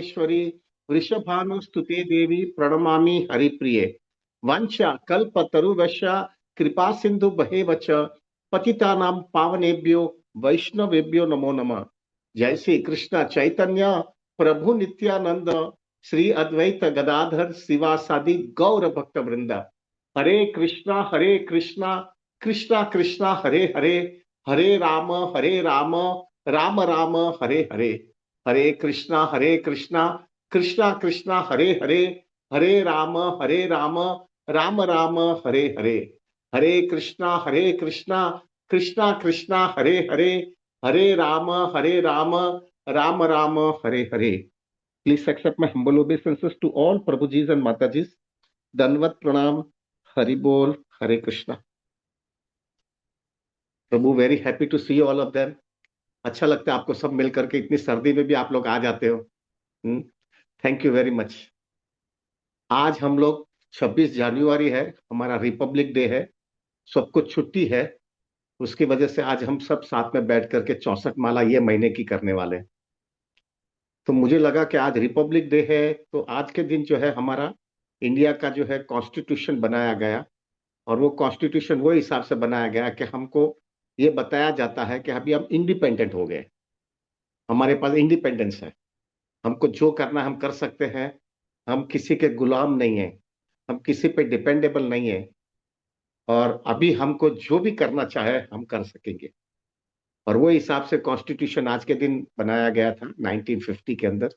परमेश्वरी वृषभानुस्तुते देवी प्रणमामि हरिप्रिये। वंशा कल्पतरुवश कृपा सिंधु बहेवच पतितानां पावनेभ्यो वैष्णवेभ्यो नमो नमः। जय श्री कृष्ण चैतन्य प्रभु नित्यानंद श्री अद्वैत गदाधर शिवासादि गौर भक्त वृंद। हरे कृष्णा कृष्णा कृष्णा हरे हरे, हरे राम राम राम हरे हरे। हरे कृष्णा कृष्णा कृष्णा हरे हरे, हरे राम राम राम हरे हरे। हरे कृष्णा कृष्णा कृष्णा हरे हरे, हरे Ram Ram Ram Hare Hare. Please accept my humble obeisances to all Prabhujis and Matajis. Danvat pranam, Hari Bol, Hare Krishna. प्रभु very happy to see all of them. अच्छा लगता है आपको सब मिल करके, इतनी सर्दी में भी आप लोग आ जाते हो। Thank you very much. आज हम लोग 26 जनवरी है, हमारा रिपब्लिक डे है, सबको छुट्टी है। उसकी वजह से आज हम सब साथ में बैठ करके 64 माला ये महीने की करने वाले हैं। तो मुझे लगा कि आज रिपब्लिक डे है, तो आज के दिन जो है हमारा इंडिया का जो है कॉन्स्टिट्यूशन बनाया गया। और वो कॉन्स्टिट्यूशन वो हिसाब से बनाया गया कि हमको ये बताया जाता है कि अभी हम इंडिपेंडेंट हो गए, हमारे पास इंडिपेंडेंस है, हमको जो करना हम कर सकते हैं, हम किसी के गुलाम नहीं है, हम किसी पे डिपेंडेबल नहीं है, और अभी हमको जो भी करना चाहे हम कर सकेंगे। और वो हिसाब से कॉन्स्टिट्यूशन आज के दिन बनाया गया था 1950 के अंदर,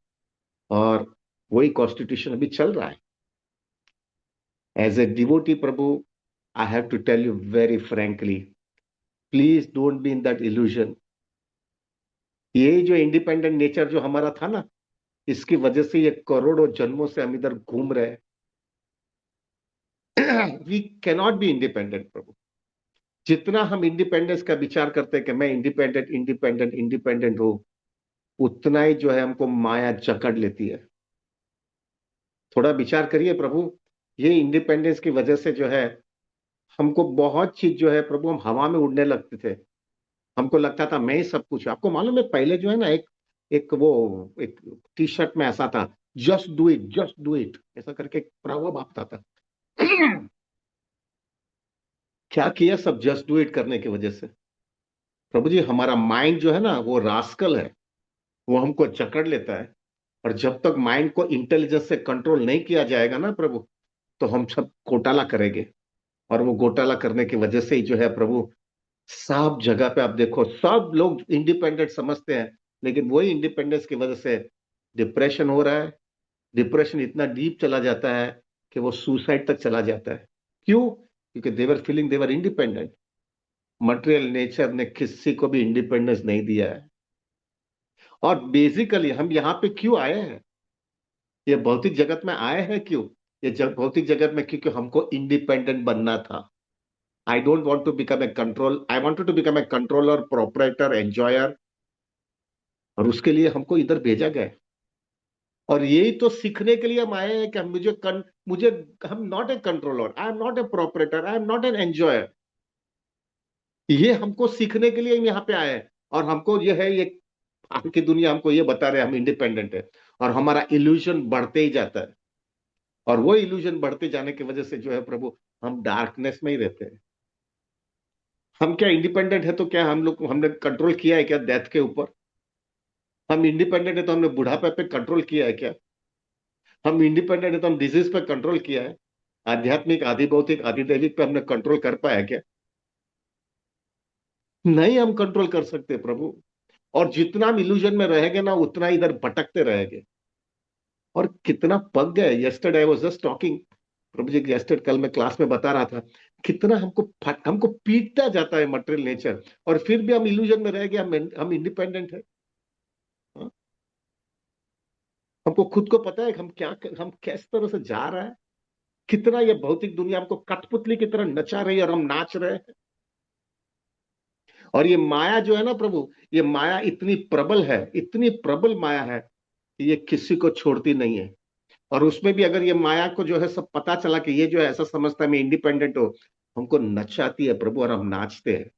और वही कॉन्स्टिट्यूशन अभी चल रहा है। एज ए डिवोटी प्रभु, I have to tell you very frankly, please don't be in that illusion. ये जो इंडिपेंडेंट नेचर जो हमारा था ना, इसकी वजह से ये करोड़ों जन्मों से हम इधर घूम रहे हैं। वी कैनॉट बी इंडिपेंडेंट प्रभु। जितना हम इंडिपेंडेंस का विचार करते हैं कि मैं इंडिपेंडेंट इंडिपेंडेंट इंडिपेंडेंट हूं, उतना ही जो है हमको माया जकड़ लेती है। थोड़ा विचार करिए प्रभु, ये इंडिपेंडेंस की वजह से जो है हमको बहुत चीज जो है प्रभु, हम हवा में उड़ने लगते थे। हमको लगता था मैं ही सब कुछ। आपको मालूम है पहले जो है ना, एक एक वो एक टी शर्ट में ऐसा था, जस्ट डू इट ऐसा करके एक प्रभाव आपता था। क्या किया सब जस्ट डू इट करने की वजह से। प्रभु जी, हमारा माइंड जो है ना वो रास्कल है, वो हमको जकड़ लेता है। और जब तक माइंड को इंटेलिजेंस से कंट्रोल नहीं किया जाएगा ना प्रभु, तो हम सब घोटाला करेंगे। और वो घोटाला करने की वजह से ही जो है प्रभु, सब जगह पे आप देखो, सब लोग इंडिपेंडेंट समझते हैं, लेकिन वही इंडिपेंडेंस की वजह से डिप्रेशन हो रहा है। डिप्रेशन इतना डीप चला जाता है कि वो सुसाइड तक चला जाता है। क्यों? क्योंकि देवर फीलिंग देवर इंडिपेंडेंट। मटेरियल नेचर ने किसी को भी इंडिपेंडेंस नहीं दिया है। और बेसिकली हम यहाँ पे क्यों आए हैं, ये भौतिक जगत में आए हैं क्यों? ये भौतिक जगत में क्योंकि हमको इंडिपेंडेंट बनना था। I don't want to become a control, I wanted to become a controller, proprietor, enjoyer. और उसके लिए हमको इधर भेजा गया। और यही तो सीखने के लिए हम आए हैं कि मुझे हम not a controller, I am not a proprietor, I am not an enjoyer. ये हमको सीखने के लिए हम यहाँ पे आए हैं। और हमको ये है, ये आपकी दुनिया हमको ये बता रहे हैं हम इंडिपेंडेंट है, और हमारा इल्यूजन बढ़ते ही जाता है। और वो इल्यूजन बढ़ते जाने की वजह से जो है प्रभु, हम डार्कनेस में ही रहते हैं। हम क्या इंडिपेंडेंट है तो क्या हमने कंट्रोल किया है क्या डेथ के ऊपर? हम इंडिपेंडेंट है तो हमने बुढ़ापे पे कंट्रोल किया है क्या? हम इंडिपेंडेंट है तो हम डिजीज पे कंट्रोल किया है? आध्यात्मिक, आदि भौतिक, आदि दैविक पे हमने कंट्रोल कर पाया क्या? नहीं, हम कंट्रोल कर सकते प्रभु। और जितना हम इल्यूजन में रहेंगे ना, उतना इधर भटकते रहेंगे। और कितना पक गए। Yesterday I was just talking प्रभु जी, यस्टरडे कल मैं क्लास में बता रहा था, कितना हमको पीटता जाता है मटेरियल नेचर, और फिर भी हम इल्यूजन में रह गए, हम इंडिपेंडेंट है। हाँ? हमको खुद को पता है कि हम किस तरह से जा रहा है। कितना ये भौतिक दुनिया हमको कठपुतली की तरह नचा रही है, और हम नाच रहे हैं। और ये माया जो है ना प्रभु, ये माया इतनी प्रबल है, इतनी प्रबल माया है कि ये किसी को छोड़ती नहीं है। और उसमें भी अगर ये माया को जो है सब पता चला कि ये जो है ऐसा समझता है मैं इंडिपेंडेंट हूं, हमको नचाती है प्रभु, और हम नाचते हैं।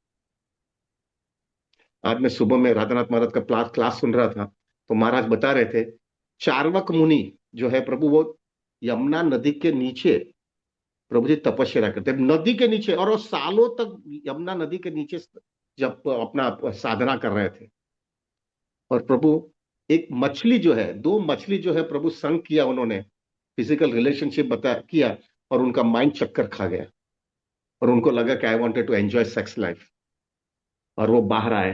आज मैं सुबह में राधानाथ महाराज का क्लास सुन रहा था, तो महाराज बता रहे थे चार्वक मुनि जो है प्रभु, वो यमुना नदी के नीचे प्रभु जी तपस्या करते हैं, नदी के नीचे, और वो सालों तक यमुना नदी के नीचे जब अपना साधना कर रहे थे। और प्रभु, एक मछली जो है, दो मछली जो है प्रभु, संग किया उन्होंने, फिजिकल रिलेशनशिप बता किया, और उनका माइंड चक्कर खा गया, और उनको लगा कि I wanted to enjoy sex life, और वो बाहर आए,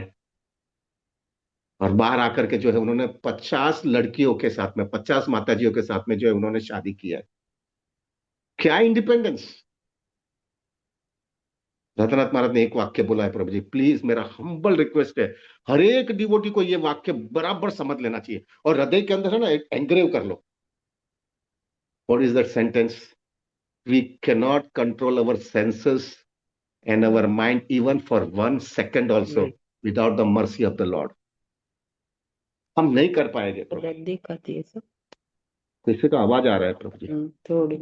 और बाहर आकर के जो है उन्होंने 50 लड़कियों के साथ में, 50 माताजियों के साथ में जो है उन्होंने शादी किया है। क्या इंडिपेंडेंस! रतनाथ महाराज ने एक वाक्य बोला है प्रभु जी, प्लीज मेरा हम्बल रिक्वेस्ट है, हर एक डिवोटी को ये वाक्य बराबर समझ लेना चाहिए, और हृदय के अंदर है ना एंग्रेव कर लो। What is that sentence? We can not control our senses and our mind even for 1 second also without the mercy of the Lord. हम नहीं कर पाएंगे प्रभु। दिक्कत है सब। किसी का आवाज आ रहा है प्रभु जी? थोड़ी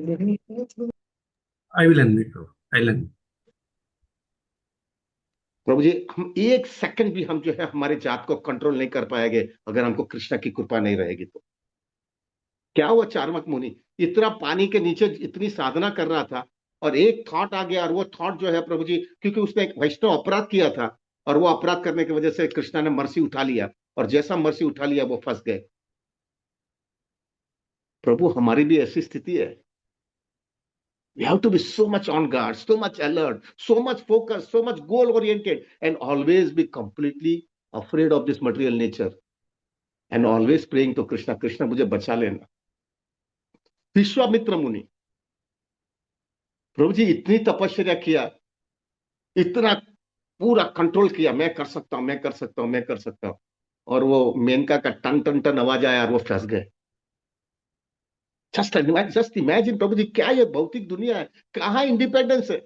I will unmute, bro. I'll unmute. प्रभु जी, हम 1 सेकंड भी हम जो है हमारे जात को कंट्रोल नहीं कर पाएंगे अगर हमको कृष्णा की कृपा नहीं रहेगी तो। क्या हुआ चार्वक मुनि इतना पानी के नीचे इतनी साधना कर रहा था, और एक थॉट आ गया, और वो थॉट जो है प्रभु जी, क्योंकि उसने एक वैष्णव अपराध किया था, और वो अपराध करने की वजह से कृष्णा ने मर्सी उठा लिया, और जैसा मर्सी उठा लिया वो फंस गए। प्रभु, हमारी भी ऐसी स्थिति है। We have to be so much on guard, so much alert, so much focused, so much goal oriented, and always be completely afraid of this material nature, and always praying to Krishna, Krishna मुझे बचा लेना। विश्वामित्र मुनि, प्रभु जी इतनी तपस्या किया, इतना पूरा control किया, मैं कर सकता हूं, मैं कर सकता हूं, मैं कर सकता हूं, और वो मेनका का टन टन टन आवाज आया और वो फंस गए। जस्ट इमेजिन प्रभु जी, क्या ये भौतिक दुनिया है, कहां इंडिपेंडेंस है।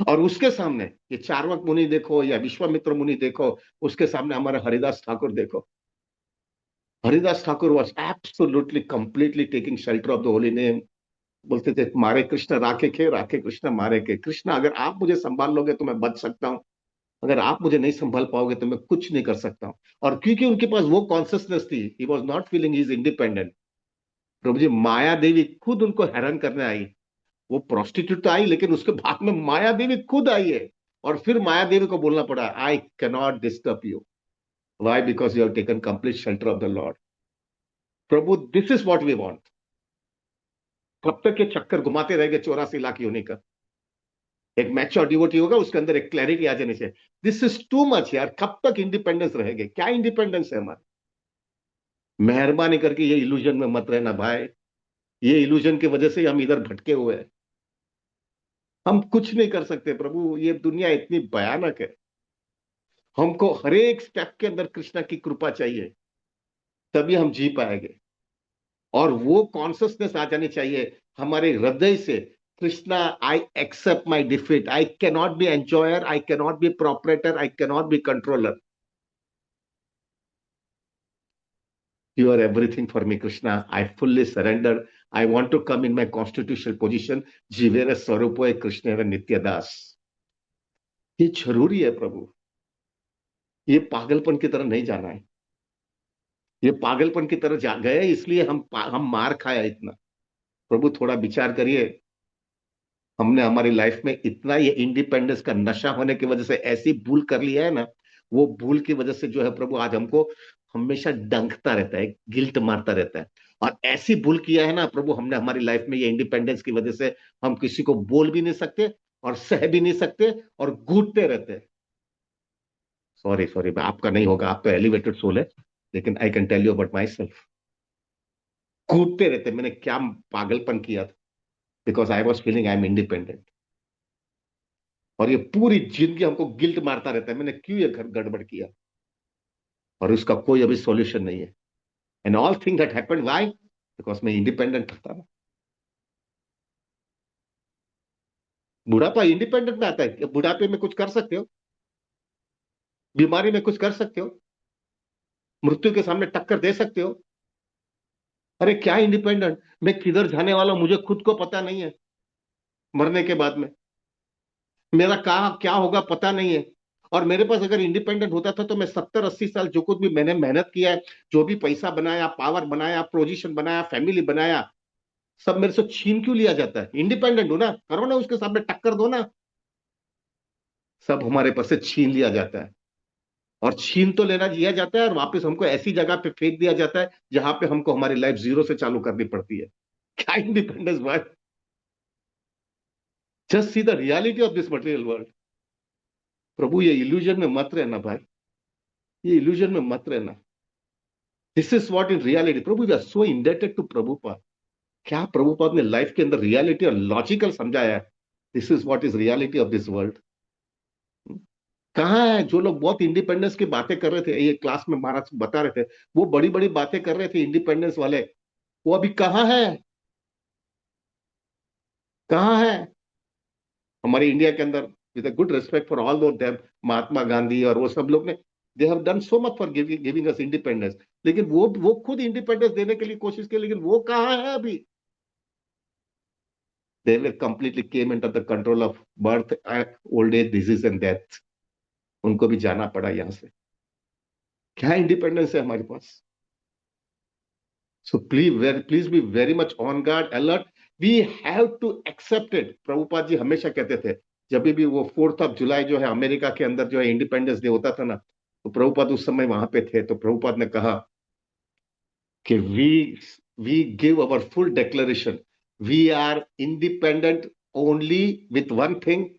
और उसके सामने ये चार्वक मुनि देखो या विश्वामित्र मुनि देखो, उसके सामने हमारा हरिदास ठाकुर देखो। Haridas Thakur was absolutely completely taking shelter of the holy name. बोलते थे, मारे कृष्ण राखे खे, राखे कृष्ण मारे के। कृष्ण, अगर आप मुझे संभाल लोगे तो मैं बच सकता हूं, अगर आप मुझे नहीं संभाल पाओगे तो मैं कुछ नहीं कर सकता हूं। और क्योंकि उनके पास वो कॉन्सियसनेस थी, he was not feeling he is independent. प्रभु जी, माया देवी खुद उनको हैरान करने आई। वो प्रोस्टिट्यूट तो आई, लेकिन उसके बाद में माया देवी खुद आई है, और फिर माया देवी को बोलना पड़ा, I can not disturb you. Why? Because you have taken complete shelter of the lord. प्रभु, this is what we want. कब तक ये चक्कर घुमाते रहेंगे 84 लाख योनि का? एक मैच्योर डिवोटी होगा, उसके अंदर एक क्लैरिटी आ जाने से, दिस इज टू मच यार, कब तक इंडिपेंडेंस रहेंगे? क्या इंडिपेंडेंस है हमारा? मेहरबानी करके ये इल्यूजन में मत रहना भाई। ये इल्यूजन की वजह से हम इधर भटके हुए हैं। हम कुछ नहीं कर सकते प्रभु, ये दुनिया इतनी भयानक है। हमको हर एक स्टेप के अंदर कृष्णा की कृपा चाहिए, तभी हम जी पाएंगे। और वो कॉन्सियसनेस आ जानी चाहिए हमारे हृदय से, Krishna, I accept my defeat, I can not be enjoyer, I can not be proprietor, I can not be controller, you are everything for me Krishna, I fully surrender, I want to come in my constitutional position, जीवेर स्वरूपोय कृष्णेर नित्य दास। ये जरूरी है प्रभु, ये पागलपन की तरह नहीं जाना है। ये पागलपन की तरह जा गए इसलिए हम मार खाया इतना। प्रभु, थोड़ा विचार करिए, हमने हमारी लाइफ में इतना ये इंडिपेंडेंस का नशा होने की वजह से ऐसी भूल कर लिया है ना, वो भूल की वजह से जो है प्रभु, आज हमको हमेशा डंकता रहता है, गिल्ट मारता रहता है। और ऐसी भूल किया है ना प्रभु हमने हमारी लाइफ में, ये इंडिपेंडेंस की वजह से हम किसी को बोल भी नहीं सकते और सह भी नहीं सकते और घूटते रहते हैं। सॉरी सॉरी, आपका नहीं होगा, आप तो एलिवेटेड सोल है, लेकिन I can tell you about myself. घूटते रहते, मैंने क्या पागलपन किया था, because I was feeling I am independent. और ये पूरी जिंदगी हमको गिल्ट मारता रहता है, मैंने क्यों ये घर गड़बड़ किया, और उसका कोई अभी सॉल्यूशन नहीं है। And all thing that happened, why? Because मैं इंडिपेंडेंट था ना। बुढ़ापा इंडिपेंडेंट में आता है? बुढ़ापे में कुछ कर सकते हो? बीमारी में कुछ कर सकते हो? मृत्यु के सामने टक्कर दे सकते हो? अरे क्या इंडिपेंडेंट, मैं किधर जाने वाला हूं मुझे खुद को पता नहीं है। मरने के बाद में मेरा कहा क्या होगा पता नहीं है, और मेरे पास अगर इंडिपेंडेंट होता था तो मैं 70-80 साल जो कुछ भी मैंने मेहनत किया है, जो भी पैसा बनाया, पावर बनाया, पोजीशन बनाया, फैमिली बनाया, सब मेरे से छीन क्यों लिया जाता है? इंडिपेंडेंट हो ना, करो ना, उसके सामने टक्कर दो ना। सब हमारे पास से छीन लिया जाता है। और छीन तो लेना दिया जाता है और वापस हमको ऐसी जगह पे फेंक दिया जाता है जहां पे हमको हमारी लाइफ जीरो से चालू करनी पड़ती है। क्या इंडिपेंडेंस भाई? Just see the reality of this material world. प्रभु ये इल्यूजन में मत रहना भाई, ये इल्यूजन में मत रहना। This is what in reality. प्रभु we are so indebted to Prabhupada. क्या प्रभुपाद ने लाइफ के अंदर रियलिटी और लॉजिकल समझाया है। This is what is reality of this world. कहाँ है जो लोग बहुत इंडिपेंडेंस की बातें कर रहे थे, ये क्लास में महाराज बता रहे थे, वो बड़ी बड़ी बातें कर रहे थे इंडिपेंडेंस वाले, वो अभी कहाँ है? कहाँ है? हमारे इंडिया के अंदर, with good respect for all दो देम, महात्मा गांधी और वो सब लोग ने, they have done so much for giving us independence. लेकिन वो खुद इंडिपेंडेंस देने के लिए कोशिश की, लेकिन वो कहाँ है अभी? They were completely came under the control of birth, old age, disease and death. उनको भी जाना पड़ा यहां से। क्या इंडिपेंडेंस है हमारे पास? So please be very much on guard, alert. We have to accept it. Prabhupada ji हमेशा कहते थे, जब भी वो 4 जुलाई जो है अमेरिका के अंदर जो है इंडिपेंडेंस डे होता था ना, तो प्रभुपाद उस समय वहां पे थे, तो प्रभुपाद ने कहा कि we give our full declaration, we are independent only with one thing,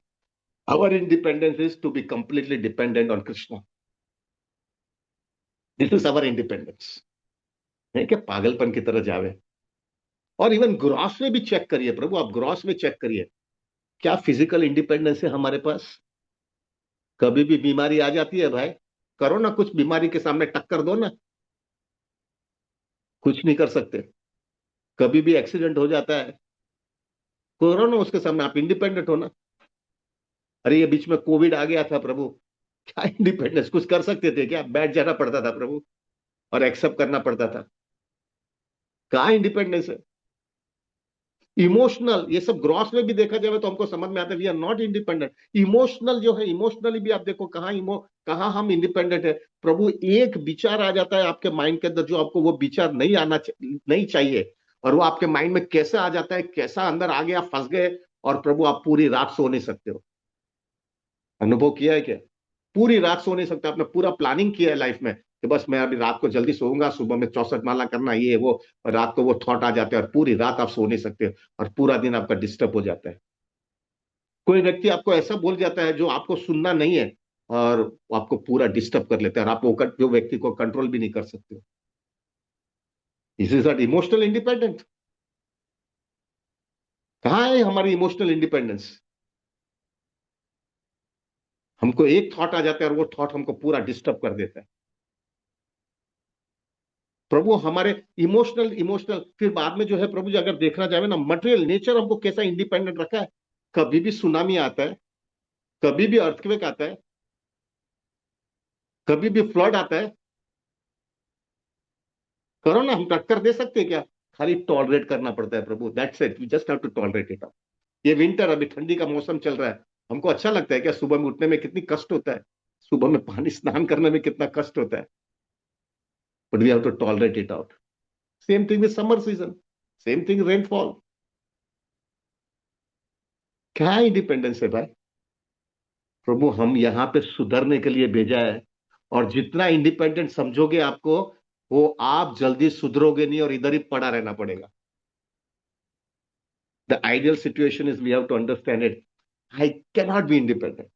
our independence is to be completely dependent on Krishna. This is our independence. है क्या पागलपन की तरह जावे? और इवन ग्रॉस में भी चेक करिए प्रभु, आप ग्रॉस में चेक करिए, क्या फिजिकल इंडिपेंडेंस है हमारे पास? कभी भी बीमारी आ जाती है भाई, करो ना कुछ, बीमारी के सामने टक्कर दो ना। कुछ नहीं कर सकते। कभी भी एक्सीडेंट हो जाता है, करो ना उसके सामने, आप इंडिपेंडेंट हो ना। अरे ये बीच में कोविड आ गया था प्रभु, क्या इंडिपेंडेंस? कुछ कर सकते थे क्या? बैठ जाना पड़ता था प्रभु, और एक्सेप्ट करना पड़ता था। कहाँ इंडिपेंडेंस है? इमोशनल, ये सब ग्रॉस में भी देखा जाए तो हमको समझ में आता है we are not independent. Emotional जो है, इमोशनली भी आप देखो कहाँ हम इंडिपेंडेंट है। प्रभु एक विचार आ जाता है आपके माइंड के अंदर, जो आपको वो विचार नहीं चाहिए, और वो आपके माइंड में कैसे आ जाता है, कैसा अंदर आ गया, फंस गए, और प्रभु आप पूरी रात सो नहीं सकते हो। अनुभव किया है क्या? पूरी रात सो नहीं सकते, आपने पूरा प्लानिंग किया है लाइफ में कि बस मैं अभी रात को जल्दी सोऊंगा, सुबह में 64 माला करना, ये वो, और रात को वो थॉट आ जाते हैं और पूरी रात आप सो नहीं सकते, और पूरा दिन आपका डिस्टर्ब हो जाता है। कोई व्यक्ति आपको ऐसा बोल जाता है जो आपको सुनना नहीं है, और वो आपको पूरा डिस्टर्ब कर लेता है, और आप जो व्यक्ति को कंट्रोल भी नहीं कर सकते। This is not emotional independent. कहाँ है हमारी इमोशनल इंडिपेंडेंस? हमको एक थॉट आ जाता है और वो थॉट हमको पूरा डिस्टर्ब कर देता है। प्रभु हमारे इमोशनल इमोशनल, फिर बाद में जो है प्रभु जी, अगर देखना चाहे ना, मटेरियल नेचर हमको कैसा इंडिपेंडेंट रखा है। कभी भी सुनामी आता है, कभी भी अर्थक्वेक आता है, कभी भी फ्लड आता है, करो ना, हम टक्कर दे सकते हैं क्या? खाली टॉलरेट करना पड़ता है प्रभु, that's it, we just have to tolerate it. ये विंटर, अभी ठंडी का मौसम चल रहा है, हमको अच्छा लगता है क्या सुबह में उठने में कितनी कष्ट होता है, सुबह में पानी स्नान करने में कितना कष्ट होता है, but we have to tolerate it out. Same thing with summer season, same thing rainfall. क्या इंडिपेंडेंस है भाई? प्रभु हम यहाँ पे सुधरने के लिए भेजा है, और जितना इंडिपेंडेंट समझोगे आपको, वो आप जल्दी सुधरोगे नहीं और इधर ही पड़ा रहना पड़ेगा। The ideal situation is we have to understand it, I cannot be independent,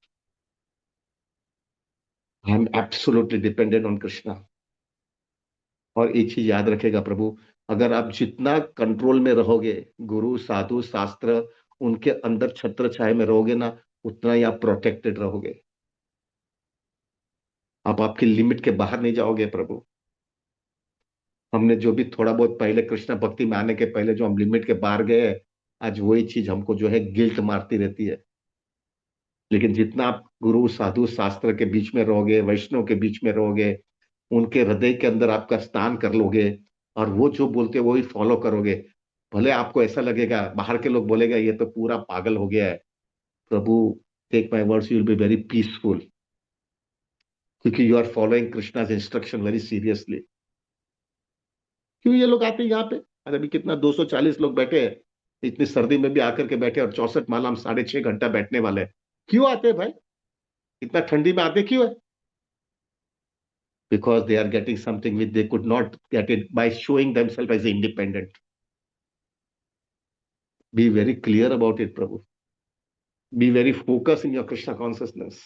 I am absolutely dependent on Krishna. और एक चीज याद रखेगा प्रभु, अगर आप जितना कंट्रोल में रहोगे, गुरु साधु शास्त्र उनके अंदर छत्र छाया में रहोगे ना, उतना ही आप प्रोटेक्टेड रहोगे। आप आपकी लिमिट के बाहर नहीं जाओगे प्रभु। हमने जो भी थोड़ा बहुत पहले कृष्ण भक्ति में आने के पहले जो हम लिमिट के बाहर गए, आज वही चीज हमको जो है गिल्ट मारती रहती है। लेकिन जितना आप गुरु साधु शास्त्र के बीच में रहोगे, वैष्णव के बीच में रहोगे, उनके हृदय के अंदर आपका स्थान कर लोगे, और वो जो बोलते हैं वही फॉलो करोगे, भले आपको ऐसा लगेगा, बाहर के लोग बोलेगा ये तो पूरा पागल हो गया है, प्रभु take my words, you will be very peaceful. क्योंकि you are following Krishna's instruction very seriously. क्यों ये लोग आते हैं यहाँ पे? अरे अभी कितना 240 लोग बैठे हैं, इतनी सर्दी में भी आकर के बैठे, और 64 माला हम 6.5 घंटा बैठने वाले हैं। क्यों आते हैं भाई? इतना ठंडी में आते क्यों है? Because they are getting something which they could not get it by showing themselves as independent. Be very clear about it, Prabhu. Be very focused in your Krishna consciousness.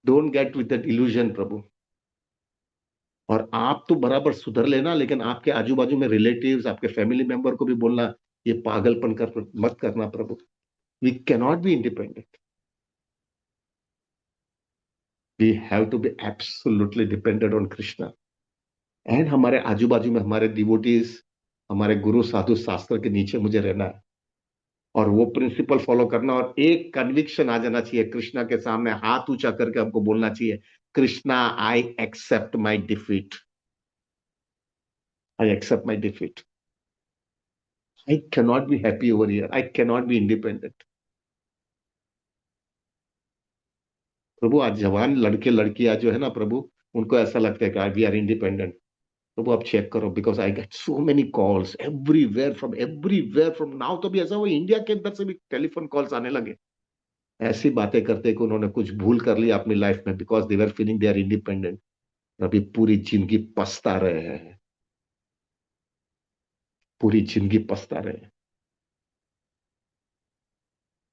Don't get with that illusion, Prabhu. और आप तो बराबर सुधर लेना, लेकिन आपके आजू बाजू में रिलेटिव्स, आपके फैमिली मेंबर को भी बोलना, ये पागलपन कर मत करना प्रभु। We cannot be independent. We have to be absolutely dependent on Krishna. And हमारे आजू बाजू में हमारे डिवोटीज, हमारे गुरु साधु शास्त्र के नीचे मुझे रहना है, और वो प्रिंसिपल फॉलो करना, और एक कन्विक्शन आ जाना चाहिए, कृष्णा के सामने हाथ ऊंचा करके हमको बोलना चाहिए, Krishna I accept my defeat, I accept my defeat. I cannot be happy over here, I cannot be independent. प्रभु आज जवान लड़के लड़कियां जो है ना प्रभु, उनको ऐसा लगता है कि वी आर इंडिपेंडेंट। प्रभु आप चेक करो, because I get so many calls everywhere from now. तो भी ऐसा हुआ इंडिया के अंदर से भी टेलीफोन कॉल्स आने लगे, ऐसी बातें करते कि उन्होंने कुछ भूल कर लिया अपनी लाइफ में, because they were feeling they are independent. अभी पूरी जिंदगी पछता रहे हैं, पूरी जिंदगी पछता रहे हैं।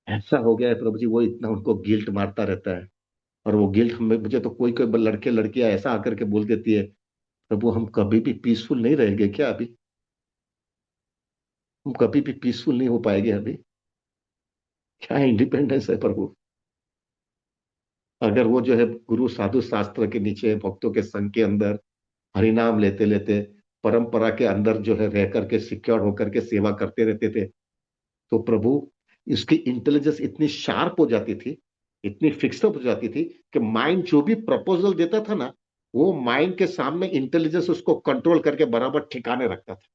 ऐसा हो गया है प्रभु जी, वो इतना उनको गिल्ट मारता रहता है, और वो गिल्ट हमें, मुझे तो कोई कोई लड़के लड़कियां ऐसा आकर के बोल देती है, प्रभु हम कभी भी पीसफुल नहीं रहेंगे क्या अभी? हम कभी भी पीसफुल नहीं हो पाएंगे अभी? क्या इंडिपेंडेंस है प्रभु? अगर वो जो है गुरु साधु शास्त्र के नीचे भक्तों के संग के अंदर हरिनाम लेते लेते परंपरा के अंदर जो है रह करके सिक्योर होकर के सेवा करते रहते थे, तो प्रभु इसकी इंटेलिजेंस इतनी शार्प हो जाती थी, इतनी फिक्सअप हो जाती थी, कि माइंड जो भी प्रपोजल देता था ना, वो माइंड के सामने इंटेलिजेंस उसको कंट्रोल करके बराबर ठिकाने रखता था।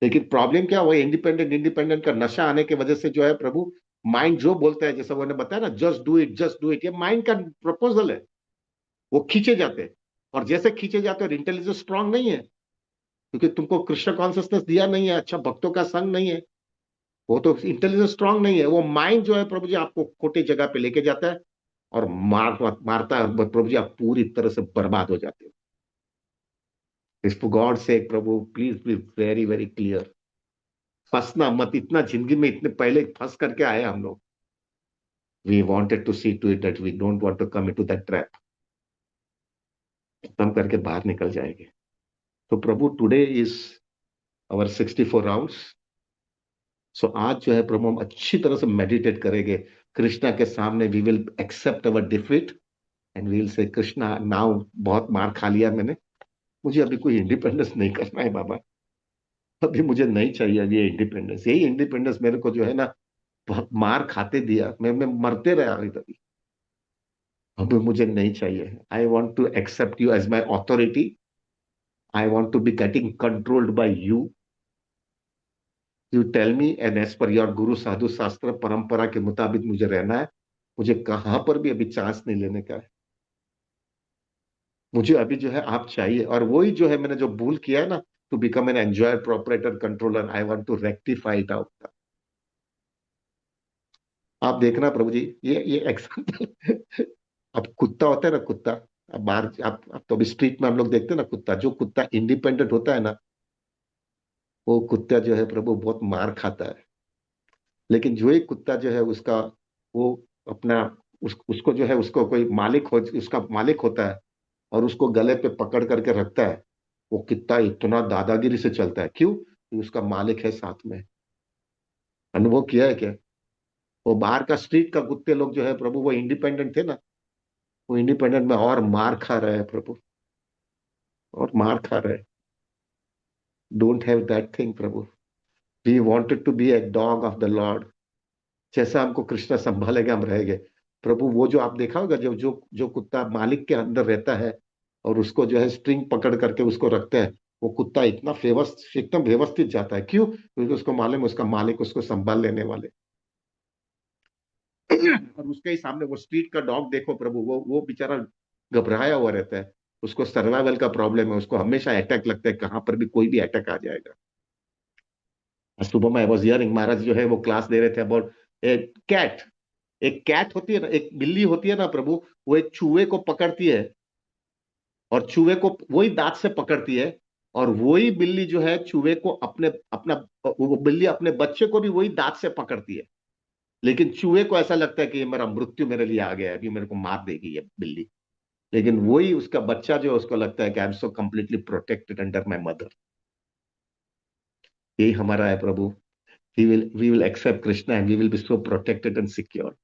लेकिन प्रॉब्लम क्या हुआ, इंडिपेंडेंट इंडिपेंडेंट का नशा आने की वजह से जो है प्रभु, माइंड जो बोलता है, जैसा उन्होंने बताया ना, जस्ट डू इट, ये माइंड का प्रपोजल है। वो खींचे जाते हैं, और जैसे खींचे जाते हैं, इंटेलिजेंस स्ट्रांग नहीं है, क्योंकि तुमको कृष्ण कॉन्सियसनेस दिया नहीं है, अच्छा भक्तों का संग नहीं है, वो तो इंटेलिजेंस स्ट्रांग नहीं है। वो माइंड जो है प्रभु जी आपको खोटी जगह पे लेके जाता है, और मारता है प्रभु जी, आप पूरी तरह से बर्बाद हो जाते हो। इस गॉड से प्रभु please be very very clear. फंसना मत, इतना जिंदगी में इतने पहले फंस करके आए हम लोग। We wanted to see to it that we don't want to come into that trap. खत्म करके बाहर निकल जाएंगे। तो प्रभु today is our 64 rounds. So आज जो है प्रभु हम अच्छी तरह से मेडिटेट करेंगे कृष्णा के सामने। We will accept our defeat, and we will say Krishna now बहुत मार खा लिया मैंने, मुझे अभी कोई इंडिपेंडेंस नहीं करना है बाबा। अभी मुझे नहीं चाहिए ये इंडिपेंडेंस, यही इंडिपेंडेंस मेरे को जो है ना बहुत मार खाते दिया, मैं मरते रहा अभी तभी। अभी मुझे नहीं चाहिए। I want to accept you as my authority. I want to be getting controlled by you. You tell me, and as per your guru sadhu शास्त्र परंपरा के मुताबिक मुझे रहना है। मुझे कहां पर भी अभी चांस नहीं लेने का है। मुझे अभी जो है आप चाहिए, और वही जो है मैंने जो भूल किया है ना, to become an enjoyer proprietor controller, I want to rectify it out. आप देखना प्रभु जी, ये एग्जाम्पल अब कुत्ता होता है ना, कुत्ता, अब बाहर आप तो अभी स्ट्रीट में हम लोग देखते हैं ना, कुत्ता, जो कुत्ता इंडिपेंडेंट होता है ना, वो कुत्ता जो है प्रभु बहुत मार खाता है। लेकिन जो एक कुत्ता जो है उसका, वो अपना, उसको जो है, उसको कोई मालिक हो, उसका मालिक होता है, और उसको गले पे पकड़ करके रखता है, वो कितना इतना दादागिरी से चलता है। क्यों? क्योंकि उसका मालिक है साथ में। अनुभव किया है क्या? वो बाहर का स्ट्रीट का कुत्ते लोग जो है प्रभु, वो इंडिपेंडेंट थे ना, वो इंडिपेंडेंट में और मार खा रहे हैं प्रभु, और मार खा रहे हैं। डोंट हैव दैट थिंग प्रभु। We wanted to be a dog of the lord. जैसा हमको कृष्णा संभालेगा हम रहेंगे। प्रभु वो जो आप देखा होगा, जो जो जो कुत्ता मालिक के अंदर रहता है, और उसको जो है स्ट्रिंग पकड़ करके उसको रखते हैं, वो कुत्ता इतना एकदम व्यवस्थित जाता है। क्यों? क्योंकि उसको मालूम है उसका मालिक उसको संभाल लेने वाले। और उसके ही सामने वो स्ट्रीट का डॉग देखो प्रभु, वो बेचारा घबराया हुआ रहता है, उसको सर्वाइवल का प्रॉब्लम है, उसको हमेशा अटैक लगता है, कहां पर भी कोई भी अटैक आ जाएगा। सुबह में आई वॉज हियरिंग, महाराज जो है वो क्लास दे रहे थे अबाउट ए कैट। एक कैट होती है ना, एक बिल्ली होती है ना प्रभु, वो एक चूहे को पकड़ती है, और चूहे को वही दांत से पकड़ती है, और वही बिल्ली जो है चूहे को अपने अपना वो बिल्ली अपने बच्चे को भी वही दांत से पकड़ती है। लेकिन चूहे को ऐसा लगता है कि ये मेरा मृत्यु मेरे लिए आ गया है, अभी मेरे को मार देगी ये बिल्ली। लेकिन वही उसका बच्चा जो है उसको लगता है कि I am so completely protected under my mother. यही हमारा है प्रभु। We will accept Krishna and we will be so protected and secure.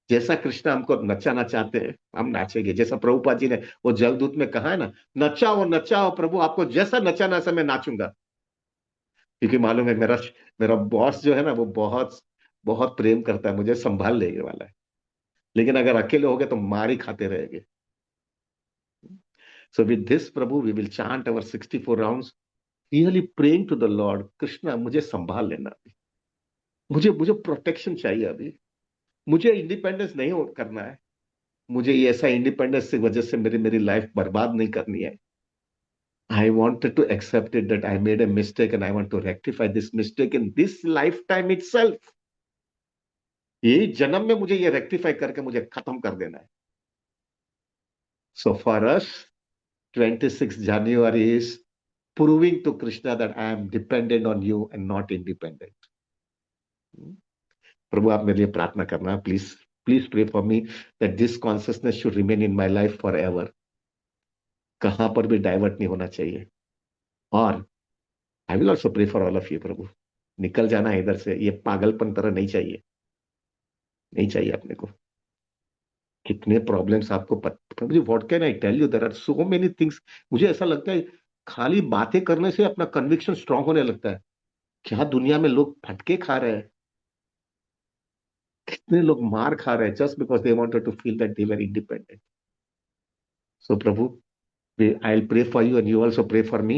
जैसा कृष्णा हमको नचाना चाहते हैं हम नाचेंगे, जैसा प्रभुपाद जी ने वो जलदूत में कहा है ना, नचाओ नचाओ प्रभु, आपको जैसा नचाना ऐसा मैं नाचूंगा। क्योंकि मालूम है मेरा मेरा बॉस जो है ना वो बहुत बहुत प्रेम करता है, मुझे संभाल लेने वाला है। लेकिन अगर अकेले हो गए तो मार ही खाते रहेंगे। सो विद दिस प्रभु we will chant our 64 rounds, really praying to the lord, Krishna मुझे संभाल लेना अभी, मुझे मुझे प्रोटेक्शन चाहिए अभी, मुझे इंडिपेंडेंस नहीं करना है, मुझे ये ऐसा इंडिपेंडेंस की वजह से मेरी मेरी लाइफ बर्बाद नहीं करनी है। I wanted to accept it that I made a mistake and I want to rectify this mistake in this lifetime itself. यही जन्म में मुझे ये रेक्टिफाई करके मुझे खत्म कर देना है। So for us, 26th January is proving to Krishna that I am dependent on you and not independent. प्रभु आप मेरे लिए प्रार्थना करना please, please pray for me that this consciousness should remain in my life forever. कहां पर भी divert नहीं होना चाहिए। और I will also pray for all of you प्रभु, निकल जाना है इधर से, ये पागलपन तरह नहीं चाहिए, नहीं चाहिए अपने को। कितने प्रॉब्लम्स आपको प्रभु जी, what can I tell you, there are so many things. मुझे ऐसा लगता है खाली बातें करने से अपना कन्विक्शन स्ट्रांग होने लगता है। क्या दुनिया में लोग फटके खा रहे हैं, कितने लोग मार खा रहे हैं just because they wanted to feel that they were independent. So प्रभु, I will pray for you and you also pray for me.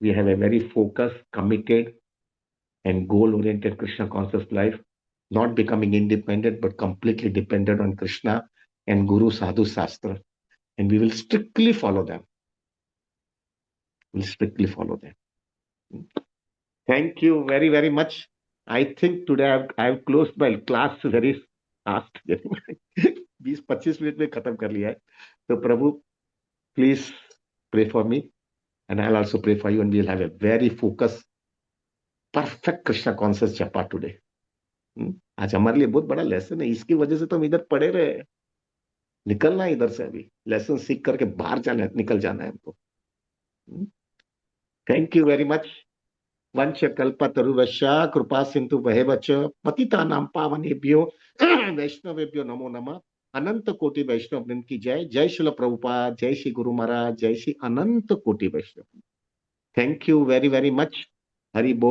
We have a very focused, committed and goal oriented Krishna conscious life, not becoming independent but completely dependent on Krishna and Guru Sadhu Shastra. And we will strictly follow them. We'll strictly follow them. Thank you very, very much. I think today I've closed my class very fast. 20-25 minute में खत्म कर लिया है। तो प्रभु please pray for me and I also pray for you and we will have a very focus perfect Krishna conscious japa today. आज हमारे लिए बहुत बड़ा लेसन है, इसकी वजह से तो हम इधर पड़े रहे। निकलना है इधर से, अभी लेसन सीख करके बाहर जाना है, निकल जाना है हमको। Thank you very much. वंश कल्पतरुवश्य कृपा सिंधु वहेवच पतितानां पावनेभ्यो वैष्णवेभ्यो नमो नमः। अनंत कोटि वैष्णव वृंद की जय। जय श्रील प्रभुपाद, जय श्री गुरु महाराज, जय श्री अनंत कोटि Vaishnav. Thank you very very much. Hari बोल।